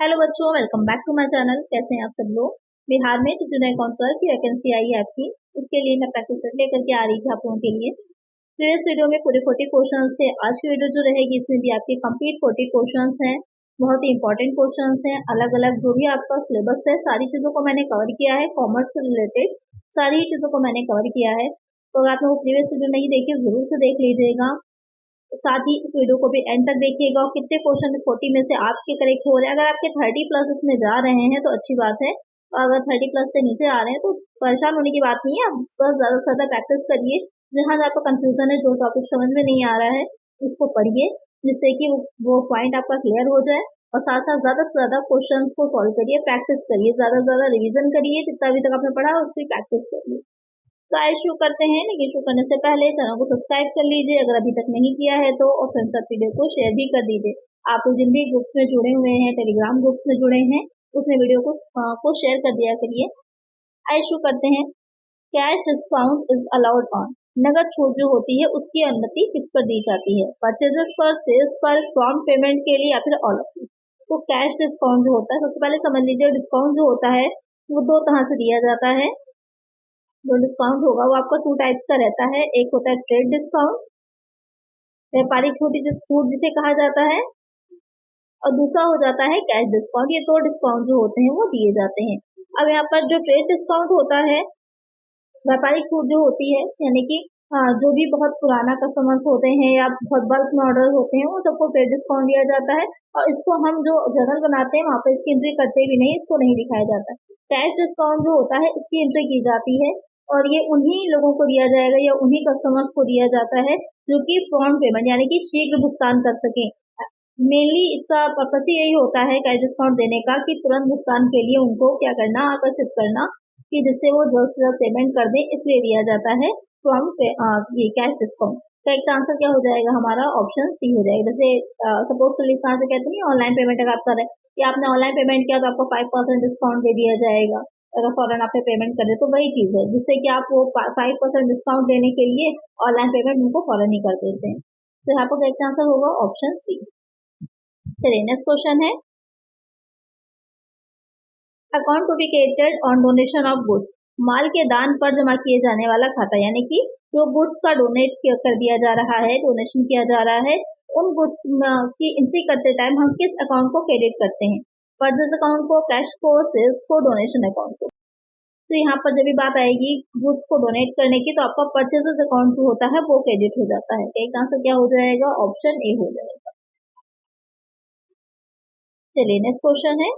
Hello बच्चों, welcome back to my channel. कैसे हैं आप सब लोग। बिहार में जो जूनियर काउंसलर की वैकेंसी आई है आपकी, उसके लिए मैं प्रैक्टिस सेट लेकर के आ रही थी आप लोगों के लिए। प्रीवियस वीडियो में पूरे 40 क्वेश्चन थे। आज की वीडियो जो रहेगी इसमें भी आपके कंप्लीट 40 क्वेश्चन हैं। बहुत ही इंपॉर्टेंट क्वेश्चन हैं। अलग अलग जो भी आपका सिलेबस है सारी चीजों को मैंने कवर किया है। कॉमर्स से रिलेटेड सारी चीजों को मैंने कवर किया है। तो अगर आप लोग प्रीवियस वीडियो नहीं देखे जरूर से देख लीजिएगा। साथ ही इस वीडियो को भी एंड तक देखिएगा और कितने क्वेश्चन 40 में से आपके करेक्ट हो रहे हैं। अगर आपके 30 प्लस इसमें जा रहे हैं तो अच्छी बात है, और अगर 30 प्लस से नीचे आ रहे हैं तो परेशान होने की बात नहीं है। आप बस ज्यादा से ज्यादा प्रैक्टिस करिए। जहाँ आपका कंफ्यूजन है, जो टॉपिक समझ में नहीं आ रहा है उसको पढ़िए, जिससे कि वो पॉइंट आपका क्लियर हो जाए। और साथ साथ ज्यादा से ज्यादा क्वेश्चन को सॉल्व करिए, प्रैक्टिस करिए, ज्यादा से ज्यादा रिविजन करिए। जितना अभी तक आपने पढ़ा उसकी प्रैक्टिस करिए। तो आइए शुरू करते हैं। लेकिन शुरू करने से पहले चैनल को सब्सक्राइब कर लीजिए अगर अभी तक नहीं किया है तो, और फ्रेंड्स साथ वीडियो को शेयर भी कर दीजिए। आप लोग जिन भी ग्रुप्स में जुड़े हुए हैं, टेलीग्राम ग्रुप्स में जुड़े हैं, उसमें वीडियो को शेयर कर दिया करिए। आइए शुरू करते हैं। Cash discount is allowed on. नगद छूट जो होती है उसकी अनुमति किस पर दी जाती है? परचेजेस पर, सेल्स पर, फॉर्म पेमेंट के लिए, या फिर ऑल ऑफ। तो कैश डिस्काउंट जो होता है, सबसे पहले समझ लीजिए डिस्काउंट जो होता है वो दो तरह से दिया जाता है। जो डिस्काउंट होगा वो आपका 2 टाइप्स का रहता है। एक होता है ट्रेड डिस्काउंट, व्यापारिक छूट जिसे कहा जाता है, और दूसरा हो जाता है कैश डिस्काउंट। ये 2 डिस्काउंट जो होते हैं वो दिए जाते हैं। अब यहाँ पर जो ट्रेड डिस्काउंट होता है, व्यापारिक छूट जो होती है, यानी कि जो भी बहुत पुराना कस्टमर्स होते हैं या बहुत बल्क में ऑर्डर होते हैं वो सबको ट्रेड डिस्काउंट दिया जाता है। और इसको हम जो जर्नल बनाते हैं वहाँ पर इसकी एंट्री करते भी नहीं, इसको नहीं दिखाया जाता। कैश डिस्काउंट जो होता है इसकी एंट्री की जाती है, और ये उन्हीं लोगों को दिया जाएगा या उन्हीं कस्टमर्स को दिया जाता है जो कि प्रॉम्प्ट पेमेंट यानी कि शीघ्र भुगतान कर सकें। मेनली इसका पर्पस ही यही होता है कैश डिस्काउंट देने का, कि तुरंत भुगतान के लिए उनको क्या करना, आकर्षित करना, कि जिससे वो जल्द से जल्द पेमेंट कर दें, इसलिए दिया जाता है प्रॉम्प्ट ये कैश डिस्काउंट। तो एक आंसर क्या हो जाएगा हमारा? ऑप्शन सी हो जाएगा। जैसे सपोज कर इस तरह से कहते हैं ऑनलाइन पेमेंट अगर आप कर रहे हैं, कि आपने ऑनलाइन पेमेंट किया तो आपको 5% डिस्काउंट दे दिया जाएगा अगर फौरन आपने पेमेंट कर दे। तो वही चीज है जिससे कि आप वो 5% डिस्काउंट देने के लिए ऑनलाइन पेमेंट उनको फौरन ही कर देते हैं। तो यहाँ पर करेक्ट आंसर होगा ऑप्शन सी। चलिए नेक्स्ट क्वेश्चन है, account to be created on donation of goods. माल के दान पर जमा किए जाने वाला खाता, यानी कि जो गुड्स का डोनेट कर दिया जा रहा है, डोनेशन किया जा रहा है, उन गुड्स की एंट्री करते टाइम हम किस अकाउंट को क्रेडिट करते हैं? परचेज अकाउंट को, कैश को, सेल्स को, डोनेशन अकाउंट को। तो यहाँ पर जब भी बात आएगी गुड्स को डोनेट करने की तो आपका परचेजेस अकाउंट जो होता है वो क्रेडिट हो जाता है। एक आंसर क्या हो जाएगा? ऑप्शन ए हो जाएगा। चलिए नेक्स्ट क्वेश्चन है,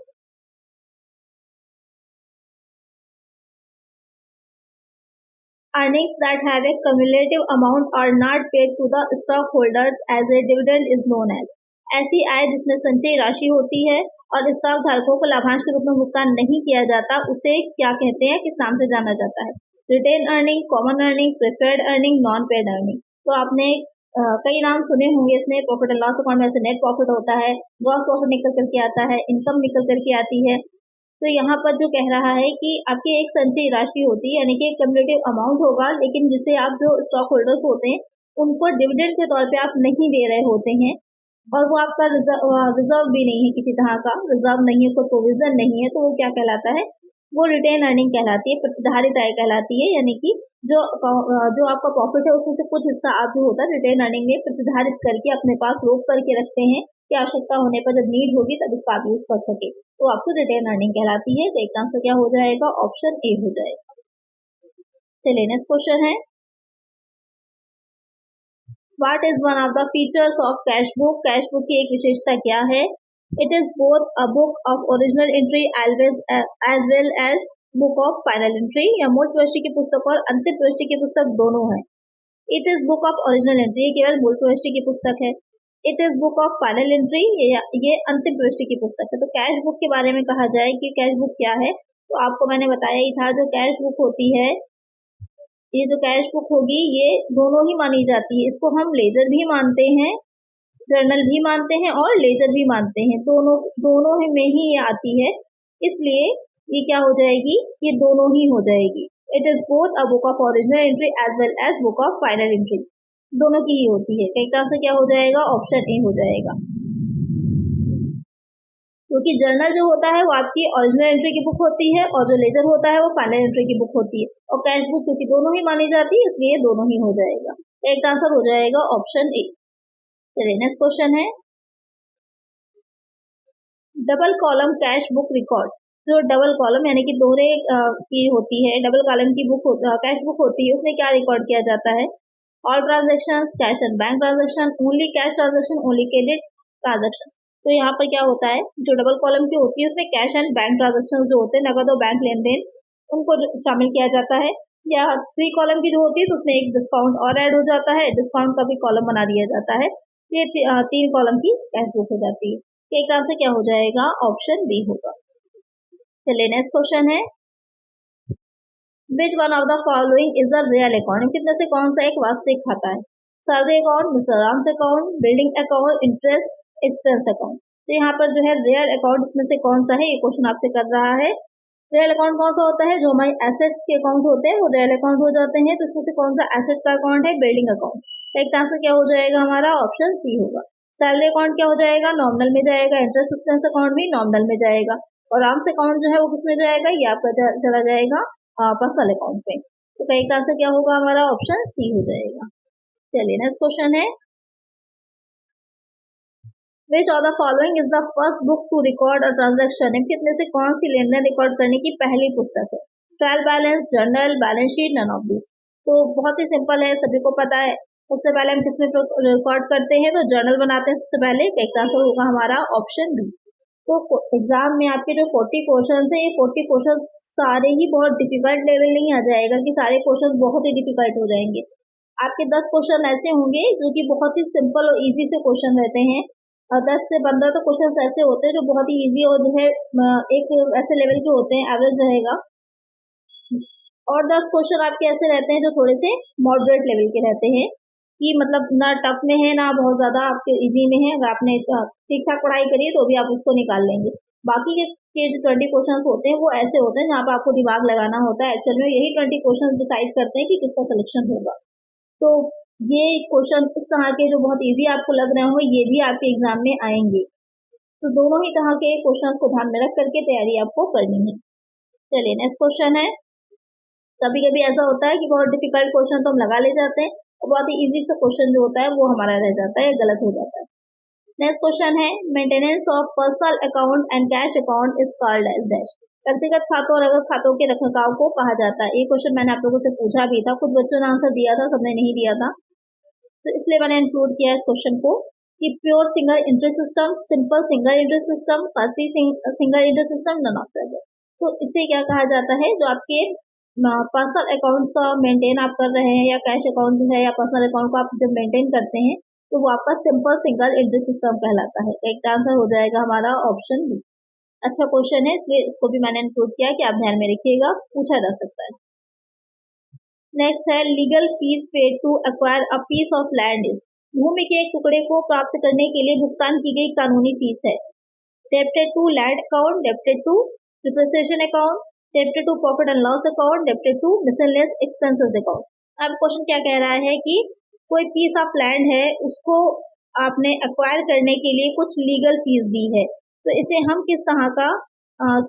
earnings that have a cumulative amount are not paid to the stockholders as a dividend is known as। ऐसी आय जिसमें संचयी राशि होती है और स्टॉक धारकों को लाभांश के रूप में भुगतान नहीं किया जाता, उसे क्या कहते हैं, किस नाम से जाना जाता है? Retain earning, common earning, preferred earning, non paid earning. तो आपने कई नाम सुने होंगे इसमें। प्रॉफिट एंड लॉस अकाउंट में से नेट प्रॉफिट होता है, ग्रॉस प्रॉफिट निकल करके आता है, इनकम निकल करके आती है। तो यहाँ पर जो कह रहा है कि आपकी एक संचयी राशि होती है, यानी कि एक कम्युलेटिव अमाउंट होगा, लेकिन जिसे आप जो स्टॉक होल्डर्स होते हैं उनको डिविडेंड के तौर पे आप नहीं दे रहे होते हैं, और वो आपका रिजर्व भी नहीं है, किसी तरह का रिजर्व नहीं है, कोई प्रोविजन नहीं है। तो वो क्या कहलाता है? वो रिटेन अर्निंग कहलाती है, प्रतिधारित आय कहलाती है। यानी कि जो आपका प्रॉफिट है उसमें से कुछ हिस्सा आप जो होता है रिटेन अर्निंग में प्रतिधारित करके अपने पास रोक करके रखते हैं कि आवश्यकता होने पर जब नीड होगी तब इसका आप यूज कर सके, तो आपको रिटेन अर्निंग कहलाती है। तो एक आंसर क्या हो जाएगा? ऑप्शन ए हो जाएगा। चलिए नेक्स्ट क्वेश्चन है, what is one of the features of cash book? Cash book की एक विशेषता क्या है? It is both a book of original entry as well as book of final entry, या मूल प्रविष्टि की पुस्तक और अंतिम प्रविष्टि की पुस्तक दोनों है। It is book of original entry, केवल मूल प्रविष्टि की पुस्तक है। It is book of final entry, ये अंतिम प्रविष्टि की पुस्तक है। तो कैश बुक के बारे में कहा जाए कि कैश बुक क्या है, तो आपको मैंने बताया ही था, जो कैश बुक होती है, ये जो कैश बुक होगी ये दोनों ही मानी जाती है। इसको हम लेजर भी मानते हैं, जर्नल भी मानते हैं, और लेजर भी मानते हैं। दोनों में ही ये आती है, इसलिए ये क्या हो जाएगी? ये दोनों ही हो जाएगी। It is both a book of original entry as well as book of final entry, दोनों की ही होती है। कई तरह से क्या हो जाएगा? ऑप्शन ए हो जाएगा। क्योंकि जर्नल जो होता है वो आपकी ओरिजिनल एंट्री की बुक होती है और जो लेजर होता है वो फाइनल एंट्री की बुक होती है, और कैश बुक क्योंकि दोनों ही मानी जाती है इसलिए दोनों ही हो जाएगा। एक आंसर हो जाएगा ऑप्शन ए। चलिए नेक्स्ट क्वेश्चन है, double column cash book records. जो डबल कॉलम यानी कि दोहरे की होती है, डबल कॉलम की बुक कैश बुक होती है, उसमें क्या रिकॉर्ड किया जाता है? All transaction, cash and bank transaction, only cash transaction, only credit transaction. तो यहाँ पर क्या होता है, जो डबल कॉलम की होती है उसमें कैश एंड बैंक ट्रांजेक्शन जो होते हैं, नगद और बैंक लेन देन, उनको शामिल किया जाता है। या 3 कॉलम की जो होती है तो उसमें एक डिस्काउंट और ऐड हो जाता है, डिस्काउंट का भी कॉलम बना दिया जाता है। ये 3 कॉलम की कैश बुक हो जाती है। एक आंसर क्या हो जाएगा? ऑप्शन बी होगा। चलिए नेक्स्ट क्वेश्चन है, which one of the following is the real account. कितने से कौन सा एक वास्तविक खाता है? Salary account, mister Ram's account, building account, interest expense account. तो यहाँ पर जो है रियल अकाउंट इसमें से कौन सा है, ये क्वेश्चन आपसे कर रहा है। रियल अकाउंट कौन सा होता है? जो हमारे एसेट्स के अकाउंट होते हैं वो रियल अकाउंट हो जाते हैं। तो इसमें से कौन सा एसेट का अकाउंट है? Building account. एक आंसर क्या हो जाएगा हमारा? ऑप्शन सी होगा। सैलरी अकाउंट क्या हो जाएगा? नॉमिनल में जाएगा। इंटरेस्ट एक्सपेंस अकाउंट भी नॉमिनल में जाएगा। और राम्स अकाउंट जो है वो किसमें जाएगा? ये आपका चला जाएगा पर्सनल अकाउंट पे। तो एक आंसर क्या होगा हमारा? ऑप्शन सी हो जाएगा। चलिए नेक्स्ट क्वेश्चन है, which of the following is the first book to record a transaction. कितने से कौन सी लेन देन रिकॉर्ड करने की पहली पुस्तक है? Trial balance, journal, balance sheet, none of this. तो बहुत ही सिंपल है, सभी को पता है। सबसे पहले हम किसमें रिकॉर्ड करते हैं? तो जर्नल बनाते हैं सबसे पहले। एक आंसर होगा हमारा ऑप्शन बी। तो एग्जाम में आपके जो 40 क्वेश्चन है, ये 40 क्वेश्चन सारे ही बहुत डिफिकल्ट लेवल नहीं आ जाएगा कि सारे क्वेश्चन बहुत ही डिफिकल्ट हो जाएंगे। आपके 10 क्वेश्चन ऐसे होंगे जो कि बहुत ही सिंपल और इजी से क्वेश्चन रहते हैं, और 10 से 15 तो क्वेश्चन ऐसे होते हैं जो बहुत ही इजी और जो है एक ऐसे लेवल के होते हैं, एवरेज रहेगा। और 10 क्वेश्चन आपके ऐसे रहते हैं जो थोड़े से मॉडरेट लेवल के रहते हैं, कि मतलब ना टफ में है ना बहुत ज्यादा आपके इजी में है। अगर आपने ठीक ठाक पढ़ाई करी है तो भी आप उसको निकाल लेंगे। बाकी के जो 20 क्वेश्चन होते हैं वो ऐसे होते हैं जहाँ पर आपको दिमाग लगाना होता है। एक्चुअल में यही 20 क्वेश्चन डिसाइड करते हैं कि किसका सिलेक्शन होगा। तो ये क्वेश्चन इस तरह के जो बहुत इजी आपको लग रहे हो, ये भी आपके एग्जाम में आएंगे। तो दोनों ही तरह के क्वेश्चन को ध्यान में रख करके तैयारी आपको करनी है। चलिए नेक्स्ट क्वेश्चन है, कभी कभी ऐसा होता है कि बहुत डिफिकल्ट क्वेश्चन तो हम लगा ले जाते हैं और बहुत ही इजी सा क्वेश्चन जो होता है वो हमारा रह जाता है, गलत हो जाता है। नेक्स्ट क्वेश्चन है, maintenance of personal account and cash account is called as dash. व्यक्तिगत खातों और नगद खातों के रखरखाव को कहा जाता है। ये क्वेश्चन मैंने आप लोगों से पूछा भी था, कुछ बच्चों ने आंसर दिया था, सबने नहीं दिया था, तो इसलिए मैंने इंक्लूड किया इस क्वेश्चन को कि pure single interest system, simple single interest system, फर्सी single interest system, none of the. तो इसे क्या कहा जाता है? जो आपके पर्सनल अकाउंट का मेंटेन आप कर रहे हैं, या कैश अकाउंट जो है या पर्सनल अकाउंट को आप जब मेंटेन करते हैं तो वो आपका सिंपल सिंगल इंटरेस्ट सिस्टम कहलाता है। एक आंसर हो जाएगा हमारा ऑप्शन बी। अच्छा क्वेश्चन है, इसलिए इसको भी मैंने इंक्लूड किया कि आप ध्यान में रखिएगा, पूछा जा सकता है। नेक्स्ट है, legal fees paid to acquire a piece of land is. भूमि के एक टुकड़े को प्राप्त करने के लिए भुगतान की गई कानूनी फीस है। Debited to land account, debited to depreciation account, debited to profit and loss account, debited to miscellaneous expenses account. अब क्वेश्चन क्या कह रहा है कि कोई पीस ऑफ लैंड है, उसको आपने एक्वायर करने के लिए कुछ लीगल फीस दी है, तो इसे हम किस तरह का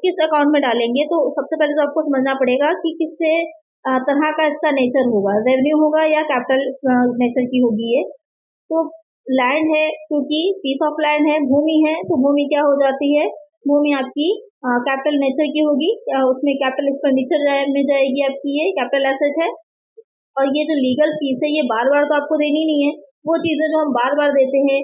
किस अकाउंट में डालेंगे? तो सबसे पहले तो आपको समझना पड़ेगा कि किस तरह का इसका नेचर होगा, रेवेन्यू होगा या कैपिटल नेचर की होगी ये। तो लैंड है, क्योंकि पीस ऑफ लैंड है, भूमि है, तो भूमि क्या हो जाती है? भूमि आपकी कैपिटल नेचर की होगी, उसमें कैपिटल एक्सपेंडिचर में जाएगी आपकी, ये कैपिटल एसेट है। और ये जो लीगल फीस है ये बार बार तो आपको देनी नहीं है, वो चीजें जो हम बार बार देते हैं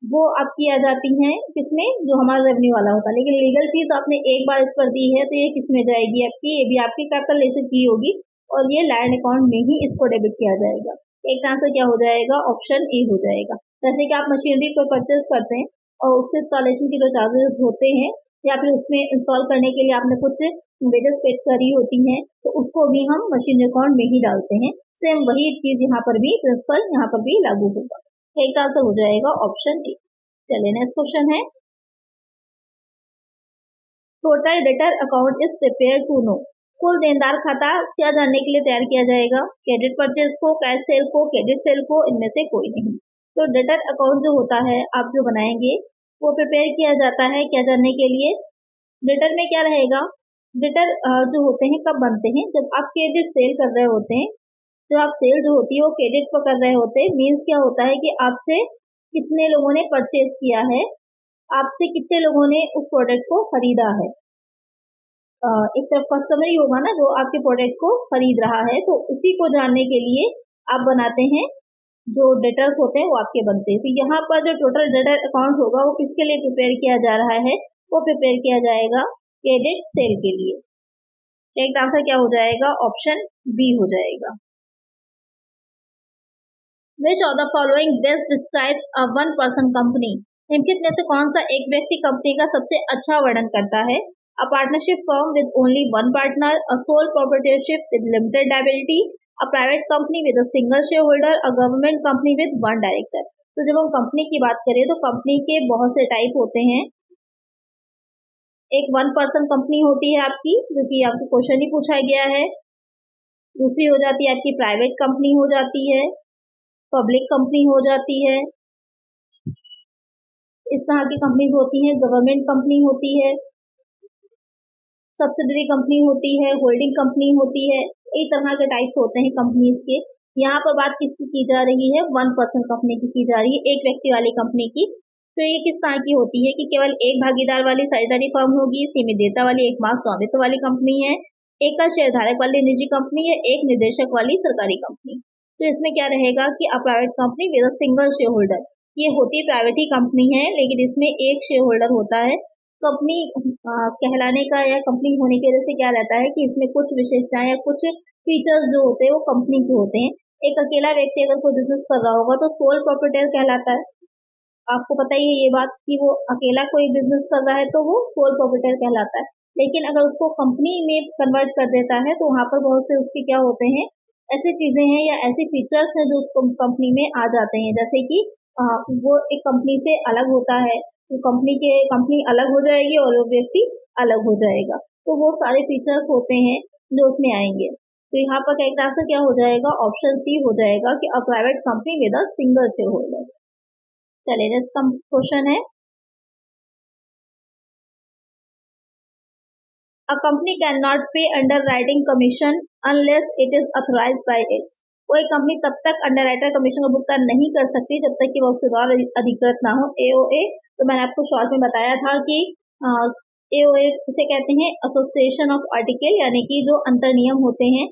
वो आपकी आ जाती हैं किसमें? जो हमारा रेवेन्यू वाला होता है। लेकिन लीगल फीस आपने एक बार इस पर दी है तो ये किसमें जाएगी आपकी? ये भी आपकी कैपिटल नेचर की होगी और ये लैंड अकाउंट में ही इसको डेबिट किया जाएगा। एक आंसर क्या हो जाएगा? ऑप्शन ए हो जाएगा। जैसे कि आप मशीनरी को परचेज करते हैं और उसके इंस्टॉलेशन की जो चार्जेस होते हैं या फिर उसमें इंस्टॉल करने के लिए आपने कुछ वेजेस पे करी होती हैं, तो उसको भी हम मशीनरी अकाउंट में ही डालते हैं। सेम वही चीज यहाँ पर भी, प्रिंसिपल यहाँ पर भी लागू होगा। एक आंसर हो जाएगा ऑप्शन ए। चलिए नेक्स्ट क्वेश्चन है, total debtor account is prepare to know. कुल देनदार खाता क्या जानने के लिए तैयार किया जाएगा? क्रेडिट परचेज को, कैश सेल को, क्रेडिट सेल को, इनमें से कोई नहीं। तो डेटर अकाउंट जो होता है आप जो बनाएंगे वो प्रिपेयर किया जाता है क्या जानने के लिए। डेटर में क्या रहेगा, डेटर जो होते हैं कब बनते हैं, जब आप क्रेडिट सेल कर रहे होते हैं। जब आप सेल जो होती है वो क्रेडिट पर कर रहे होते हैं, मीन्स क्या होता है कि आपसे कितने लोगों ने परचेज किया है, आपसे कितने लोगों ने उस प्रोडक्ट को खरीदा है। एक तरफ कस्टमर ही होगा ना जो आपके प्रोडक्ट को खरीद रहा है, तो उसी को जानने के लिए आप बनाते हैं, जो डेटर्स होते हैं वो आपके बनते हैं। तो यहाँ पर जो टोटल डेटर अकाउंट होगा वो किसके लिए प्रिपेयर किया जा रहा है, वो प्रिपेयर किया जाएगा क्रेडिट सेल के लिए। करेक्ट आंसर क्या हो जाएगा, ऑप्शन बी हो जाएगा। Which of the following best describes a one-person company? निम्नलिखित में से कौन सा एक व्यक्ति कंपनी का सबसे अच्छा वर्णन करता है? A partnership firm with only one partner, a sole proprietorship with limited liability, a private company with a single shareholder, a government company with one director. तो जब हम कंपनी की बात करें तो कंपनी के बहुत से टाइप होते हैं। एक वन पर्सन कंपनी होती है आपकी, जो कि आपको क्वेश्चन ही पूछा गया है। दूसरी हो जाती है आपकी प्राइवेट कंपनी हो जाती है, पब्लिक कंपनी हो जाती है, इस तरह की कंपनीज होती हैं। गवर्नमेंट कंपनी होती है, सब्सिडरी कंपनी होती है, होल्डिंग कंपनी होती है। कई तरह के टाइप्स होते हैं कंपनीज के। यहाँ पर बात किसकी की जा रही है, वन पर्सन कंपनी की जा रही है, एक व्यक्ति वाली कंपनी की। तो ये किस तरह की होती है कि केवल एक भागीदार वाली साझेदारी फर्म होगी, सीमित देयता वाली एकमात्र स्वामित्व वाली कंपनी है, एक का शेयरधारक वाली निजी कंपनी है, एक निदेशक वाली सरकारी कंपनी। तो इसमें क्या रहेगा कि a private company with a single share holder, ये होती प्राइवेट ही कंपनी है, लेकिन इसमें एक शेयर होल्डर होता है। कंपनी कहलाने का या कंपनी होने की वजह से क्या रहता है कि इसमें कुछ विशेषताएं या कुछ फीचर्स जो होते हैं वो कंपनी के होते हैं। एक अकेला व्यक्ति अगर कोई बिजनेस कर रहा होगा तो सोल प्रोप्राइटर कहलाता है। आपको पता ही है ये बात कि वो अकेला कोई बिजनेस कर रहा है तो वो सोल प्रोप्राइटर कहलाता है। लेकिन अगर उसको कंपनी में कन्वर्ट कर देता है तो वहाँ पर बहुत से उसके क्या होते हैं, ऐसी चीजें हैं या ऐसे फीचर्स हैं जो उसको कंपनी में आ जाते हैं, जैसे कि वो एक कंपनी से अलग होता है, तो कंपनी अलग हो जाएगी और वो व्यक्ति अलग हो जाएगा। तो वो सारे फीचर्स होते हैं जो उसमें आएंगे। तो यहाँ पर करेक्ट आंसर क्या हो जाएगा, ऑप्शन सी हो जाएगा कि a private company with a single share holder. चलिए नेक्स्ट क्वेश्चन है, अ कंपनी कैन नॉट पे underwriting commission unless it is authorised bye it's. कोई कंपनी तब तक अंडरराइटर कमीशन का भुगतान नहीं कर सकती जब तक कि वह उसके द्वारा अधिकृत ना हो। एओए, तो मैंने आपको शॉर्ट में बताया था कि एओए इसे कहते हैं एसोसिएशन ऑफ आर्टिकल, यानी कि जो अंतर नियम होते हैं।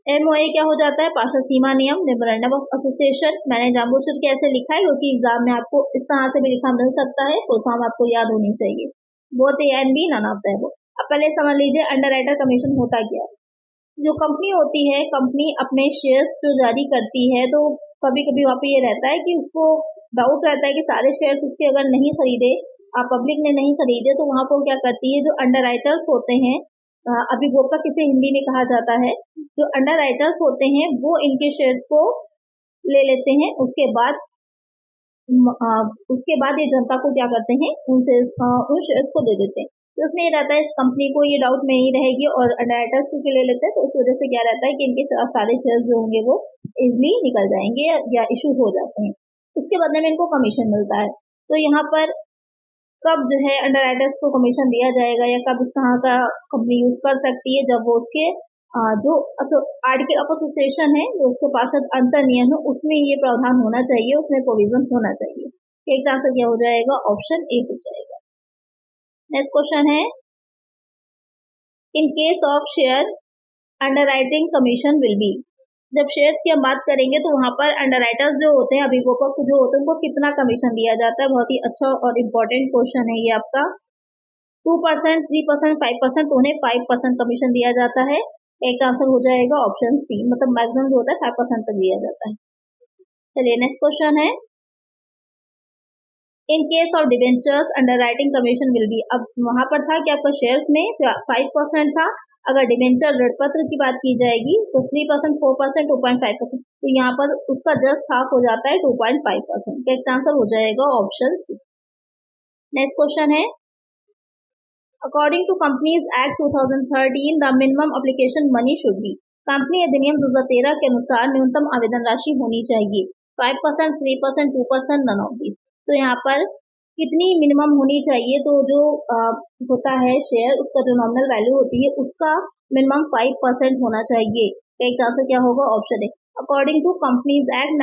एमओए क्या हो जाता है, पार्षद सीमा नियम, मेमोरेंडम ऑफ एसोसिएशन। मैंने जानबूझकर के ऐसे लिखा है क्योंकि एग्जाम में आपको इस तरह से भी लिखा मिल सकता है, फुल फॉर्म आपको याद होनी चाहिए। Both A and B, none of that. अब पहले समझ लीजिए अंडरराइटर कमीशन होता क्या है। जो कंपनी होती है, कंपनी अपने शेयर्स जो जारी करती है, तो कभी कभी वहाँ पे ये रहता है कि उसको डाउट रहता है कि सारे शेयर्स उसके अगर नहीं खरीदे, पब्लिक ने नहीं खरीदे, तो वहाँ पर क्या करती है, जो अंडरराइटर्स होते हैं, अभिभावक किसे हिंदी में कहा जाता है, जो अंडरराइटर्स होते हैं वो इनके शेयर्स को ले लेते हैं। उसके बाद ये जनता को क्या करते हैं, उनसे उन शेयर्स को दे देते हैं। तो उसमें ये रहता है इस कंपनी को ये डाउट नहीं रहेगी और अंडरराइटर्स को ले लेते हैं, तो उस वजह से क्या रहता है कि इनके सारे शेयर्स जो होंगे वो इजिली निकल जाएंगे या इशू हो जाते हैं। उसके बदले में इनको कमीशन मिलता है। तो यहाँ पर कब जो है अंडरराइटर्स को कमीशन दिया जाएगा या कब इस तरह का कंपनी यूज कर सकती है, जब वो उसके जो आर्टिकल ऑफ एसोसिएशन है, जो उसके पार्षद अंतर नियम है, उसमें ये प्रावधान होना चाहिए, उसमें प्रोविजन होना चाहिए। एक आंसर क्या हो जाएगा, ऑप्शन ए हो जाएगा। नेक्स्ट क्वेश्चन है, in case of share underwriting commission will be. जब शेयर्स की हम बात करेंगे तो वहां पर अंडरराइटर्स जो होते हैं, अभिभावक जो होते हैं, उनको कितना कमीशन दिया जाता है। बहुत ही अच्छा और इम्पोर्टेंट क्वेश्चन है ये आपका। 2%, 3%, 5%, तो उन्हें 5% कमीशन दिया जाता है। एक आंसर हो जाएगा ऑप्शन सी, मतलब मैक्सिमम जो होता है 5% तक दिया जाता है। चलिए नेक्स्ट क्वेश्चन है, in case of debentures underwriting commission will be. अब वहां पर था कि आपका शेयर्स में 5% था, अगर डिवेंचर ऋण पत्र की बात की जाएगी तो 3%, 4%, 2.5%, तो यहाँ पर उसका जस्ट हाफ हो जाता है 2.5%। करेक्ट आंसर हो जाएगा ऑप्शन सी। नेक्स्ट क्वेश्चन है, according to companies act 2013 the minimum application money should be. Company अधिनियम 2013 के अनुसार न्यूनतम आवेदन राशि होनी चाहिए 5%, 3%, 2%, नन ऑफ दीज। तो यहाँ पर कितनी मिनिमम होनी चाहिए, तो जो होता है शेयर, उसका जो नॉमिनल वैल्यू होती है उसका मिनिमम 5% होना चाहिए। तो एक आंसर क्या होगा, option A. According to companies act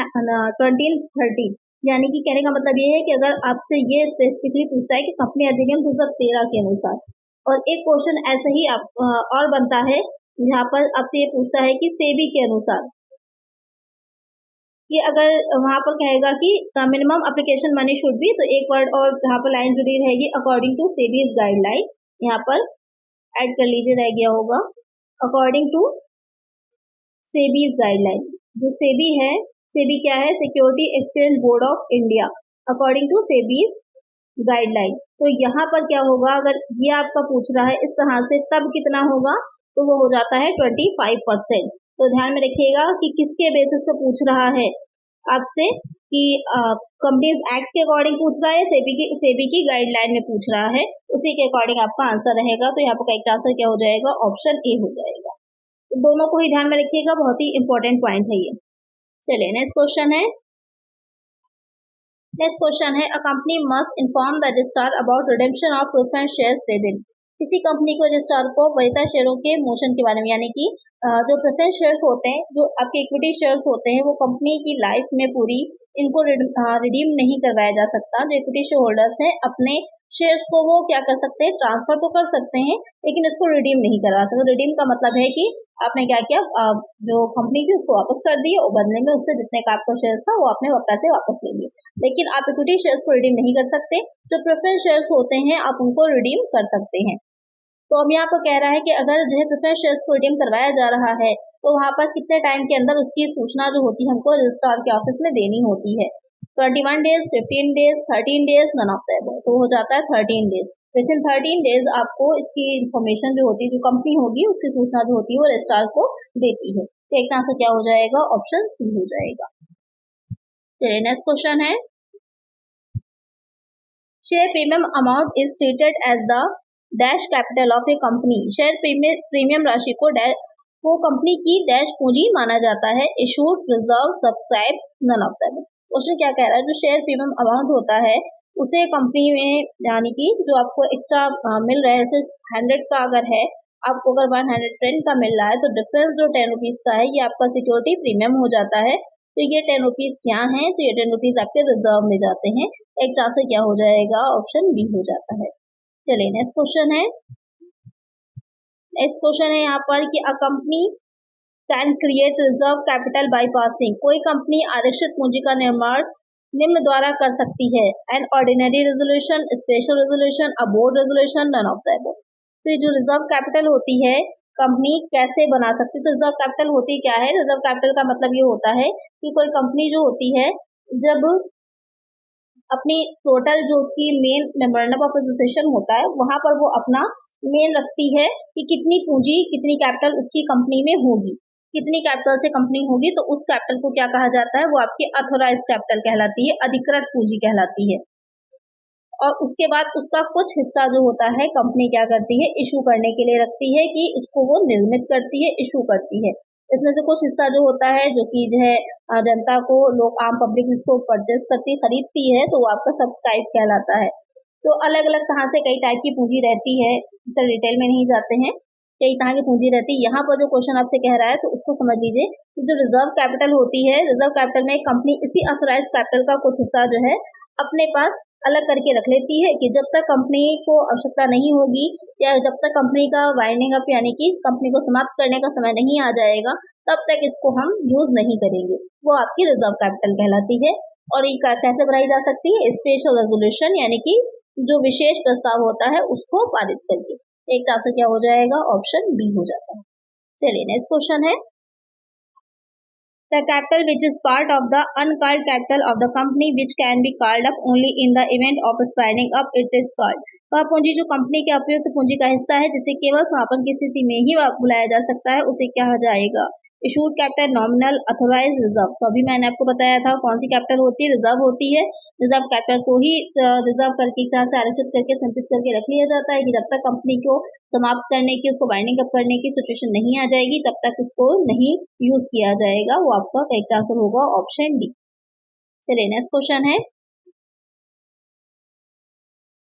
2013, यानी कि कहने का मतलब ये है कि अगर आपसे ये स्पेसिफिकली पूछता है कि कंपनी अधिनियम 2013 के अनुसार, और एक क्वेश्चन ऐसा ही आप और बनता है जहाँ पर आपसे ये पूछता है कि सेबी के अनुसार, कि अगर वहां पर कहेगा कि minimum application money should B, तो एक वर्ड और जहाँ पर लाइन जुड़ी रहेगी अकॉर्डिंग टू सेबीज गाइडलाइन, यहाँ पर ऐड कर लीजिए, रह गया होगा अकॉर्डिंग टू सेबीज गाइडलाइन। जो सेबी है, सेबी क्या है, security exchange board of India, according to SEBI's guideline. तो यहाँ पर क्या होगा, अगर ये आपका पूछ रहा है इस तरह से, तब कितना होगा, तो वो हो जाता है 25%। तो ध्यान में रखिएगा कि किसके बेसिस पे पूछ रहा है आपसे, कि कंपनीज एक्ट के अकॉर्डिंग पूछ रहा है, सेबी की गाइडलाइन में पूछ रहा है, उसी के अकॉर्डिंग आपका आंसर रहेगा। तो यहाँ पर करेक्ट आंसर क्या हो जाएगा, ऑप्शन ए हो जाएगा। तो दोनों को ही ध्यान में रखिएगा, बहुत ही इंपॉर्टेंट पॉइंट है ये। चलिए नेक्स्ट क्वेश्चन है। नेक्स्ट क्वेश्चन है, a company must inform the registrar about redemption of preference shares within. किसी कंपनी को रजिस्ट्रार को वरीयता शेयरों के मोशन के बारे में, यानी कि जो प्रेफरेंस शेयर्स होते हैं, जो आपके इक्विटी शेयर्स होते हैं, वो कंपनी की लाइफ में पूरी इनको रिडीम नहीं करवाया जा सकता। जो इक्विटी शेयर होल्डर्स हैं, अपने शेयर्स को वो क्या कर सकते हैं, ट्रांसफर तो कर सकते हैं, लेकिन इसको रिडीम नहीं करवा सकते। रिडीम का मतलब है कि आपने क्या किया, जो कंपनी थी उसको वापस कर दी और बदले में उससे जितने का आपका शेयर था वो आपने पैसे वापस ले लिए, लेकिन आप इक्विटी शेयर्स को रिडीम नहीं कर सकते। जो प्रेफरेंस शेयर्स होते हैं आप उनको रिडीम कर सकते हैं। तो अब यहाँ पर कह रहा है कि अगर जो है प्रेफरेंस शेयर्स को रिडीम करवाया जा रहा है, तो वहाँ पर कितने टाइम के अंदर उसकी सूचना जो होती है हमको रजिस्ट्रार के ऑफिस में देनी होती है। 21 days, 15 days, 13 days, none of the above. तो हो जाता है 13 डेज। विद इन 13 डेज आपको इसकी इन्फॉर्मेशन जो होती है, जो कंपनी होगी उसकी सूचना जो होती है वो रजिस्ट्रार को देती है। तो एक आंसर क्या हो जाएगा, ऑप्शन सी हो जाएगा। चलिए नेक्स्ट क्वेश्चन है, share premium amount is treated as the dash capital of a company. Share premium राशि को कंपनी की डैश पूंजी माना जाता है। Issued, reserve, subscribe, none of that. Question क्या कह रहा है, जो शेयर प्रीमियम अमाउंट होता है उसे कंपनी में, यानी कि जो आपको एक्स्ट्रा मिल रहा है, जैसे 100 का अगर है, आपको अगर 110 का मिल रहा है, तो डिफरेंस जो 10 रुपीज का है ये आपका सिक्योरिटी प्रीमियम हो जाता है। तो ये 10 रुपीज क्या है, तो ये 10 रुपीज आपके रिजर्व में जाते हैं। एक चांस क्या हो जाएगा, ऑप्शन बी हो जाता है। चलिए नेक्स्ट क्वेश्चन है। नेक्स्ट क्वेश्चन है यहाँ पर कि a company can create reserve capital by passing. कोई कंपनी आरक्षित पूंजी का निर्माण निम्न द्वारा कर सकती है, an ordinary resolution, special resolution, a board resolution, none of the above. तो जो रिजर्व कैपिटल होती है कंपनी कैसे बना सकती है, तो रिजर्व कैपिटल होती क्या है, रिजर्व कैपिटल का मतलब ये होता है कि कोई कंपनी जो होती है, जब अपनी टोटल जो उसकी मेन मेमोरेंडम ऑफ एसोसिएशन होता है वहां पर वो अपना मेन रखती है कि कितनी पूंजी, कितनी कैपिटल उसकी कंपनी में होगी, कितनी कैपिटल से कंपनी होगी, तो उस कैपिटल को क्या कहा जाता है, वो आपकी अथोराइज कैपिटल कहलाती है, अधिकृत पूंजी कहलाती है। और उसके बाद उसका कुछ हिस्सा जो होता है कंपनी क्या करती है, इशू करने के लिए रखती है, कि इसको वो निर्मित करती है, इशू करती है। इसमें से कुछ हिस्सा जो होता है जो कि जो है जनता को, लोग आम पब्लिक इसको परचेज करती, खरीदती है, तो वो आपका सब्सक्राइब कहलाता है। तो अलग अलग तरह से कई टाइप की पूंजी रहती है, तो डिटेल में नहीं जाते हैं, कई तरह की पूंजी रहती है। यहाँ पर जो क्वेश्चन आपसे कह रहा है तो उसको समझ लीजिए कि जो रिजर्व कैपिटल होती है, रिजर्व कैपिटल में कंपनी इसी ऑथराइज कैपिटल का कुछ हिस्सा जो है अपने पास अलग करके रख लेती है, कि जब तक कंपनी को आवश्यकता नहीं होगी, या जब तक कंपनी का वाइंडिंग अप यानी कि कंपनी को समाप्त करने का समय नहीं आ जाएगा, तब तक इसको हम यूज नहीं करेंगे, वो आपकी रिजर्व कैपिटल कहलाती है। और ये कैसे बढ़ाई जा सकती है, स्पेशल रेजोल्यूशन, यानी कि जो विशेष प्रस्ताव होता है उसको पारित करके। एक आंसर क्या हो जाएगा, ऑप्शन बी हो जाता है। चलिए नेक्स्ट क्वेश्चन है, the capital which is part of the uncalled capital of the company which can be called up only in the event of its winding up, it is called। वह पूंजी जो company के अप्रयुक्त पूंजी का हिस्सा है, जिसे केवल समापन की स्थिति में ही बुलाया जा सकता है, उसे क्या कहा जाएगा, issued capital, nominal, authorise, reserve. तो अभी मैंने आपको बताया था कौन सी कैपिटल होती है, रिजर्व होती है। रिजर्व कैपिटल को ही रिजर्व करके एक तरह से आरक्षित करके संचित करके रख लिया जाता है, कि जब तक कंपनी को समाप्त करने की, उसको बाइंडिंग अप करने की सिचुएशन नहीं आ जाएगी, तब तक उसको नहीं यूज किया जाएगा। वो आपका करेक्ट आंसर होगा, ऑप्शन डी। चलिए नेक्स्ट क्वेश्चन है,